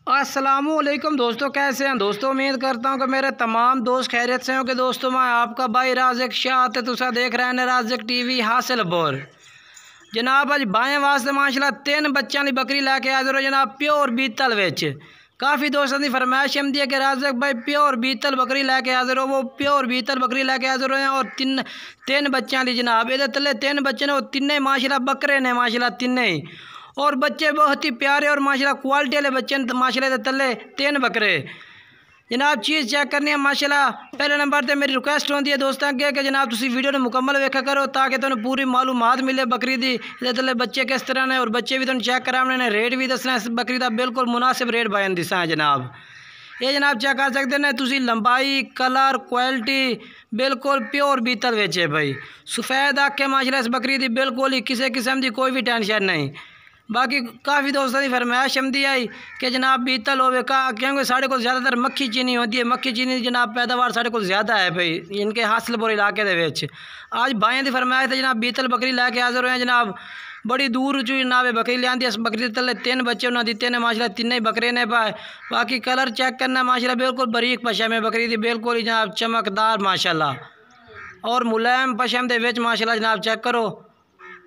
अस्सलामुअलैकुम दोस्तों, कैसे हैं दोस्तों। उम्मीद करता हूं कि मेरे तमाम दोस्त खैरियत से होंगे। दोस्तों मैं आपका भाई राज़िक शाह ते तुसा देख रहे हैं राज़िक टीवी हासिलपुर। जनाब अज बाएं वास्ते माशाल्लाह 3 बच्चों की बकरी लैके हाजिर हो जनाब प्योर बीतल विच। काफ़ी दोस्तों की फरमाइश आती है कि राज़िक भाई प्योर बीतल बकरी लैके हाजिर हो। वो प्योर बीतल बकरी लैके हाजिर हो और तीन बच्चों की जनाब ये तले 3 बच्चे ने, वो तिन्ने माशाल्लाह बकरे ने माशाल्लाह तिन्ने ही, और बच्चे बहुत ही प्यारे और माशाल्लाह क्वालिटी वाले बच्चे माशाल्लाह तले 3 बकरे। जनाब चीज़ चेक करनी है माशाल्लाह। पहले नंबर पर मेरी रिक्वेस्ट होती है दोस्तों अगे कि जनाब तुसी वीडियो ने मुकम्मल वेखा करो ताकि तुहानू पूरी मालूमात मिले बकरी दी। तले बच्चे किस तरह ने और बच्चे भी तुहानू चेक कराने, रेट भी दसना इस बकरी का बिल्कुल मुनासिब रेट बयान दिसा है जनाब। ये जनाब चेक कर सकते हैं तुसी, लंबाई कलर क्वालिटी बिल्कुल प्योर बीतल विच है भाई। सफ़ेद आँखें माशाल्लाह इस बकरी की बिल्कुल ही किसी किस्म की कोई भी टेंशन नहीं। बाकी काफ़ी दोस्तों की फरमाइश आती आई कि जनाब बीतल होवे क्योंकि साढ़े को ज़्यादातर मक्खी चीनी होती है। मक्खी चीनी जनाब पैदावार साढ़े को ज़्यादा है भाई इनके हासिलपुर इलाके दे विच। आज भाइयों की फरमाइश है जनाब बीतल बकरी लैके हाजिर हुए जनाब। बड़ी दूर चो जनाब बकरी लियांदी। इस बकरी तले 3 बच्चे उन्होंने दिते ने माशाल्लाह, तिन्ने बकरे ने पाए। बाकी कलर चेक करना माशाल्लाह बिल्कुल बरीक पशम है बकरी की, बिल्कुल ही जनाब चमकदार माशाल्लाह और मुलायम पशम दे विच माशाल्लाह जनाब चेक करो।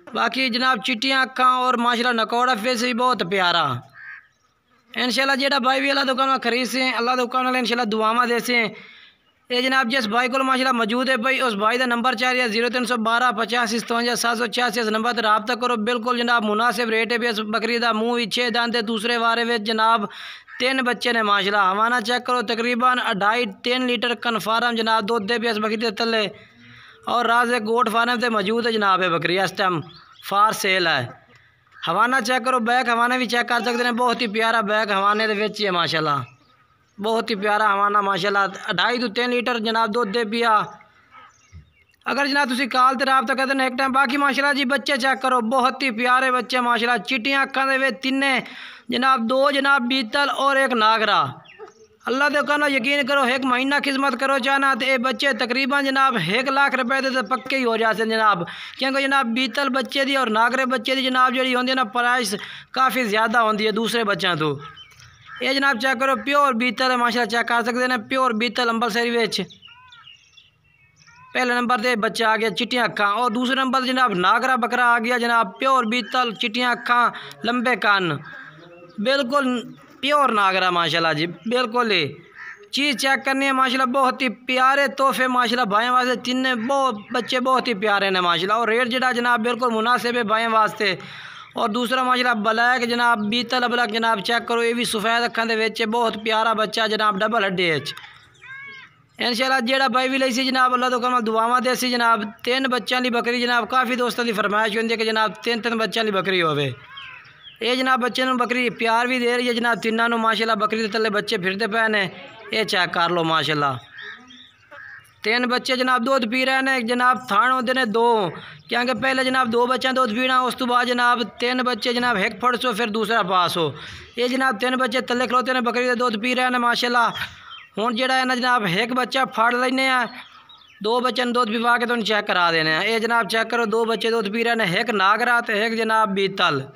बाकी जनाब चिट्टियाँ अक्खां और माशाल्लाह नकौड़ा फेस भी बहुत प्यारा। इंशाल्लाह जेड़ा भाई भी अल्लाह दुकान में खरीद से अल्लाह दुकान वाले इंशाल्लाह दुआवा दे से। ये जनाब जिस भाई को माशाल्लाह मौजूद है भाई उस भाई का नंबर चाहिए 0312 85 57 786। इस नंबर पर रब्ता करो। बिल्कुल जनाब मुनासिब रेट है भी इस बकरी का। मुँह भी 6 दांत है। दूसरे वारे में जनाब 3 बच्चे ने माशाल्लाह। हवाना चेक करो तकरीबन 2.5-3 लीटर कन्फर्म जनाब दूध दे भी इस बकरी के तले। और राज़िक गोट फार्म से मौजूद है जनाब ये बकरी इस टाइम फार सेल है। हवाना चेक करो, बैक हवाना भी चेक कर सकते हैं। बहुत ही प्यारा बैक हवाने के है माशाल्लाह, बहुत ही प्यारा हवाना माशाल्लाह। 2.5-3 लीटर जनाब दूध दे पिया। अगर जनाब तुसी कॉल ते रब्ता करते हैं एक टाइम। बाकी माशाल्लाह जी बच्चे चेक करो, बहुत ही प्यारे बच्चे माशाल्लाह। चिट्टियाँ अक्खां दे तिन्ने जनाब 2 जनाब बीतल और 1 नागरा। अल्लाह दे कहना यकीन करो 1 महीना खिदमत करो चाहना तो ये बच्चे तकरीबन जनाब 1 लाख रुपए के तो पक्के ही हो जाते हैं जनाब। क्योंकि जनाब बीतल बच्चे दी और नागरे बच्चे की जनाब जी होंगी ना प्राइस काफ़ी ज़्यादा होती है दूसरे बच्चों तो। ये जनाब चेक करो प्योर बीतल है माशाल्लाह, चेक कर सकते हैं प्योर बीतल अंबरसरी विच। पहले नंबर पर बच्चा आ गया चिट्टियाँ अक्खां और दूसरे नंबर पर जनाब नागरा बकरा आ गया जनाब प्योर बीतल, चिट्टियाँ अक्खां, लंबे कान, बिल्कुल प्योर नागरा माशाल्लाह जी। बिल्कुल ही चीज़ चेक करनी है माशाल्लाह। बहुत ही प्यारे तोहफे माशाल्लाह भाइयों वास्ते। तिन्ने बच्चे बहुत ही प्यारे ने माशाल्लाह और रेट जड़ा जनाब बिल्कुल मुनासिब है भाइयों वास्ते। और दूसरा माशाल्लाह ब्लैक जनाब बीतल ब्लैक जनाब चेक करो, ये भी सफ़ेद अक्खां दे विच बहुत प्यारा बच्चा जनाब डबल हड्डी है। इंशाल्लाह जेड़ा भाई भी ली जनाब अल्लाह तो कम दुआवा दे सी जनाब। 3 बच्चों की बकरी जनाब। काफ़ी दोस्तों की फरमाइश होती है कि जनाब 3 बच्चों की बकरी होवे। ये जनाब बच्चे बकरी प्यार भी दे रही है जनाब तिन्नों माशाल्लाह। बकरी के तले बच्चे फिरते पे ने, ये चेक कर लो माशाल्लाह। 3 बच्चे जनाब दूध पी रहे हैं जनाब। थान होते हैं 2 क्योंकि पहले जनाब 2 बच्चे दूध पीना, उस तो बाद जनाब 3 बच्चे जनाब 1 फड़ सो फिर दूसरा पास हो। ये जनाब 3 बच्चे तले खलोते हैं बकरी के दूध पी रहे हैं माशाल्लाह। हूँ जरा है ना जनाब 1 बच्चा फड़ लेने 2 बच्चे दूध पिवा के तो चेक करा देने हैं। ये जनाब चेक करो 2 बच्चे दूध पी रहे हैं, 1 नागरा तो 1 जनाब बीतल।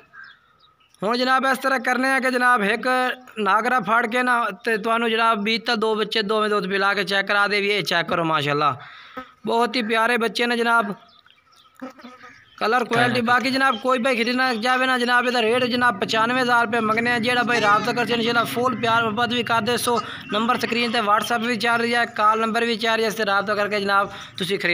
हूँ जनाब इस तरह करने हैं कि जनाब 1 नागरा फाड़ के ना तो तुहानू जनाब बीतल 2 बच्चे 2 में दूध पिला के चेक करा दे। ये चेक करो माशाल्लाह, बहुत ही प्यारे बच्चे ने जनाब। कलर क्वालिटी बाकी जनाब कोई भाई खरीदना जावे ना जनाब इधर रेट जनाब 95,000 रुपये मंगने हैं। जेड़ा भाई रब्ता कर इंशाल्लाह फुल प्यार मोहब्बत भी कर दे। सो नंबर स्क्रीन पर व्हाट्सअप भी चल रही है, कॉल नंबर भी चल रही है, इससे रब्ता करके जनाब तुसी खरीद।